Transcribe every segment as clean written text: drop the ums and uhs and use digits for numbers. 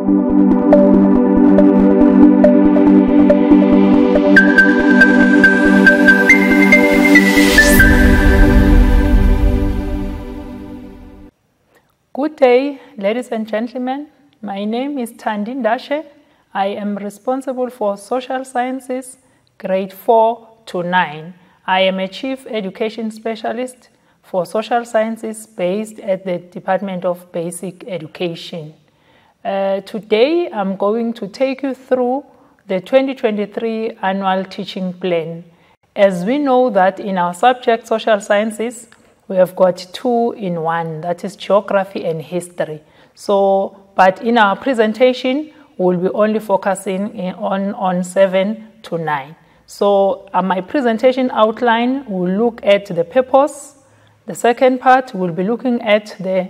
Good day, ladies and gentlemen. My name is Thandi Ndashe. I am responsible for Social Sciences, Grade 4 to 9. I am a Chief Education Specialist for Social Sciences based at the Department of Basic Education. Today, I'm going to take you through the 2023 Annual Teaching Plan. As we know that in our subject, Social Sciences, we have got 2 in 1, that is Geography and History. But in our presentation, we'll be only focusing on 7 to 9. So my presentation outline will look at the purpose. The second part will be looking at the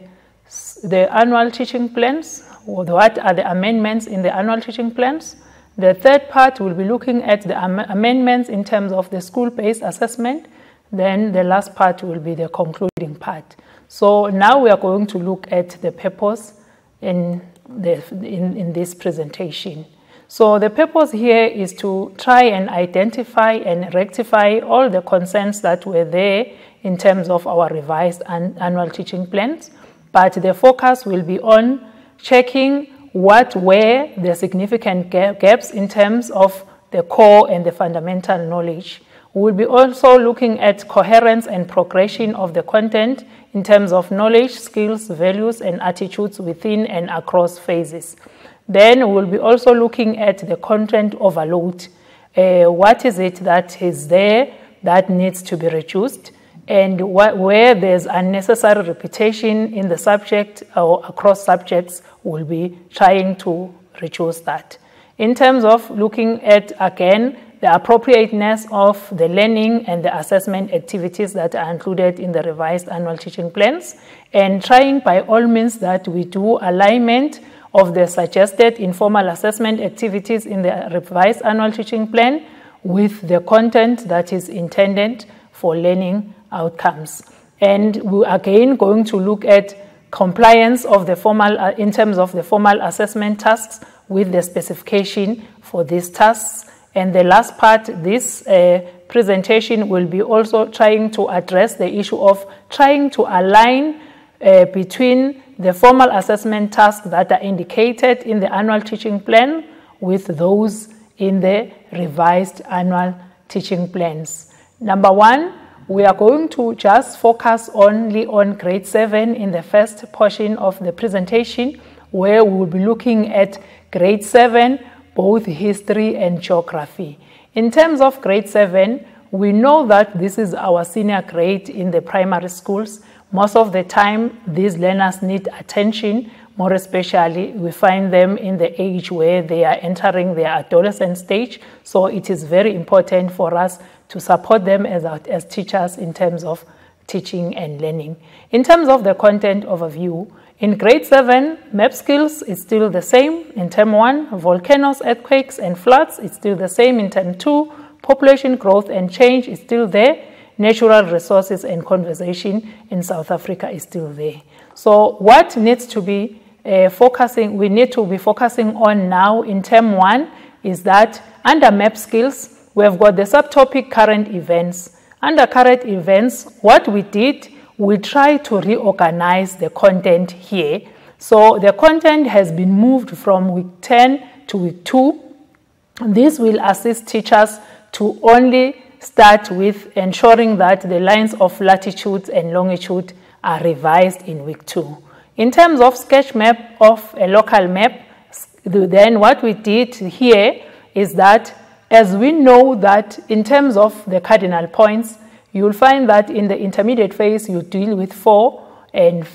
annual teaching plans, or what are the amendments in the annual teaching plans. The third part will be looking at the amendments in terms of the school-based assessment. Then the last part will be the concluding part. So now we are going to look at the purpose in this presentation. So the purpose here is to try and identify and rectify all the concerns that were there in terms of our revised annual teaching plans. But the focus will be on checking what were the significant gaps in terms of the core and the fundamental knowledge. We will be also looking at coherence and progression of the content in terms of knowledge, skills, values, and attitudes within and across phases. Then we will be also looking at the content overload. What is it that is there that needs to be reduced, and where there's unnecessary repetition in the subject or across subjects, we'll be trying to reduce that. In terms of looking at, again, the appropriateness of the learning and the assessment activities that are included in the revised annual teaching plans, and trying by all means that we do alignment of the suggested informal assessment activities in the revised annual teaching plan with the content that is intended for learning outcomes. And we're again going to look at compliance of the formal, in terms of the formal assessment tasks with the specification for these tasks. And the last part, this presentation will be also trying to address the issue of trying to align between the formal assessment tasks that are indicated in the annual teaching plan with those in the revised annual teaching plans. Number 1, we are going to just focus only on grade 7 in the first portion of the presentation, where we will be looking at grade 7, both history and geography. In terms of grade 7, we know that this is our senior grade in the primary schools. Most of the time, these learners need attention. More especially, we find them in the age where they are entering their adolescent stage. So it is very important for us to support them as teachers in terms of teaching and learning. In terms of the content overview, in grade 7, map skills is still the same. In term 1, volcanoes, earthquakes, and floods is still the same. In term 2, population growth and change is still there. Natural resources and conservation in South Africa is still there. So what needs to be we need to be focusing on now in term 1 is that under map skills, we have got the subtopic current events. Under current events, what we did, we try to reorganize the content here. So the content has been moved from week 10 to week 2. This will assist teachers to only start with ensuring that the lines of latitude and longitude are revised in week 2. In terms of sketch map of a local map, then what we did here is that, as we know that in terms of the cardinal points, you'll find that in the intermediate phase, you deal with 4 and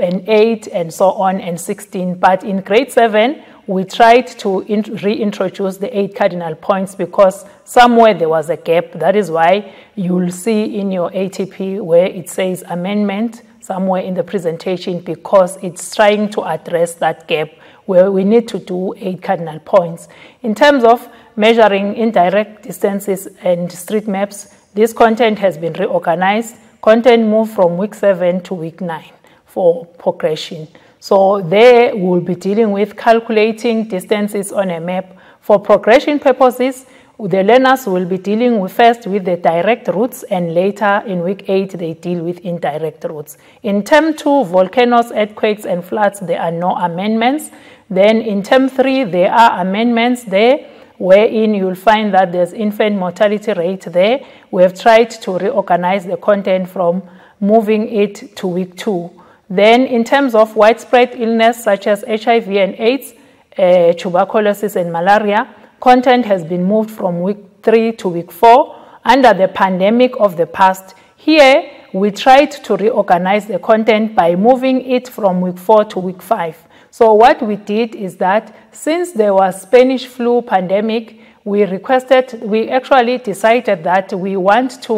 8 and so on and 16. But in grade 7, we tried to reintroduce the 8 cardinal points because somewhere there was a gap. That is why you'll see in your ATP where it says amendment somewhere in the presentation, because it's trying to address that gap where we need to do 8 cardinal points. In terms of measuring indirect distances and street maps, this content has been reorganized. Content moved from week 7 to week 9 for progression. So there we'll be dealing with calculating distances on a map. For progression purposes, the learners will be dealing with first with the direct routes, and later in week 8 they deal with indirect routes. In term 2, volcanoes, earthquakes and floods, there are no amendments. Then in term 3 there are amendments there, wherein you'll find that there's infant mortality rate there. We have tried to reorganize the content from moving it to week 2. Then in terms of widespread illness such as HIV and AIDS, tuberculosis and malaria, content has been moved from week 3 to week 4 under the pandemic of the past. Here, we tried to reorganize the content by moving it from week 4 to week 5. So what we did is that since there was Spanish flu pandemic, we actually decided that we want to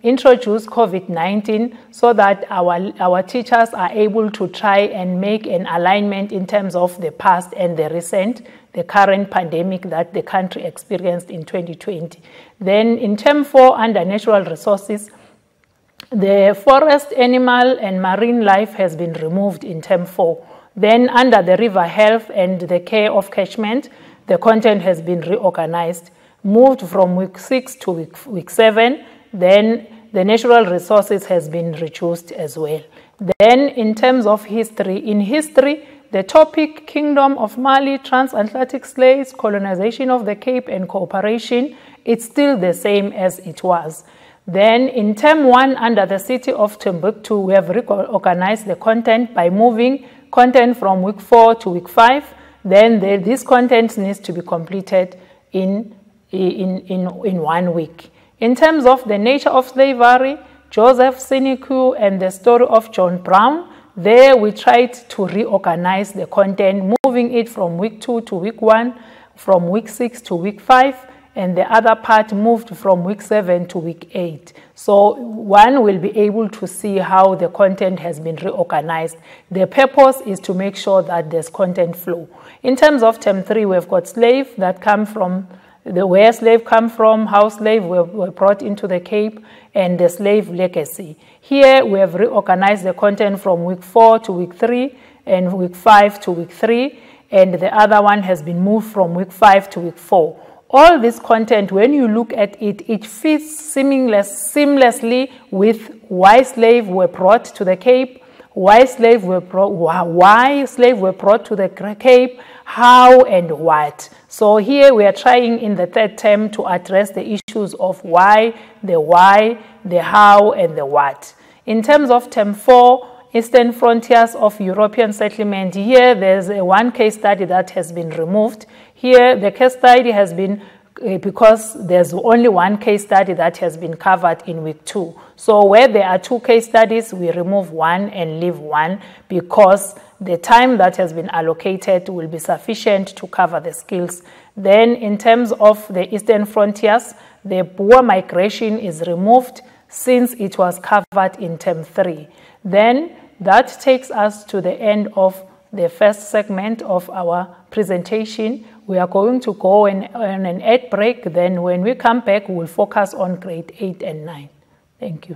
introduce COVID-19 so that our teachers are able to try and make an alignment in terms of the past and the current pandemic that the country experienced in 2020. Then in term 4, under natural resources, the forest, animal and marine life has been removed in term 4. Then under the river health and the care of catchment, the content has been reorganized, moved from week 6 to week 7. Then the natural resources has been reduced as well. Then in terms of history, in history, the topic Kingdom of Mali, Transatlantic Slaves, Colonization of the Cape and Cooperation, it's still the same as it was. Then in term 1, under the city of Timbuktu, we have reorganized the content by moving content from week 4 to week 5. Then this content needs to be completed in 1 week. In terms of the nature of slavery, Joseph Sineku and the story of John Brown, there we tried to reorganize the content, moving it from week 2 to week 1, from week 6 to week 5, and the other part moved from week 7 to week 8. So one will be able to see how the content has been reorganized. The purpose is to make sure that there's content flow. In terms of term 3, we've got slave that come from where slave come from, how slave were brought into the Cape, and the slave legacy. Here we have reorganized the content from week 4 to week 3 and week 5 to week 3, and the other one has been moved from week 5 to week 4. All this content, when you look at it, it fits seamlessly with why slave were brought to the Cape, why slave were brought to the Cape, how and what. So here we are trying in the third term to address the issues of why, the how, and the what. In terms of term 4, Eastern Frontiers of European Settlement, here there's one case study that has been removed. Here the case study has been, because there's only one case study that has been covered in week 2. So where there are 2 case studies, we remove one and leave one because the time that has been allocated will be sufficient to cover the skills. Then in terms of the Eastern Frontiers, the Boer migration is removed since it was covered in term 3. Then that takes us to the end of the first segment of our presentation. We are going to go on an ad break. Then when we come back, we'll focus on grade 8 and 9. Thank you.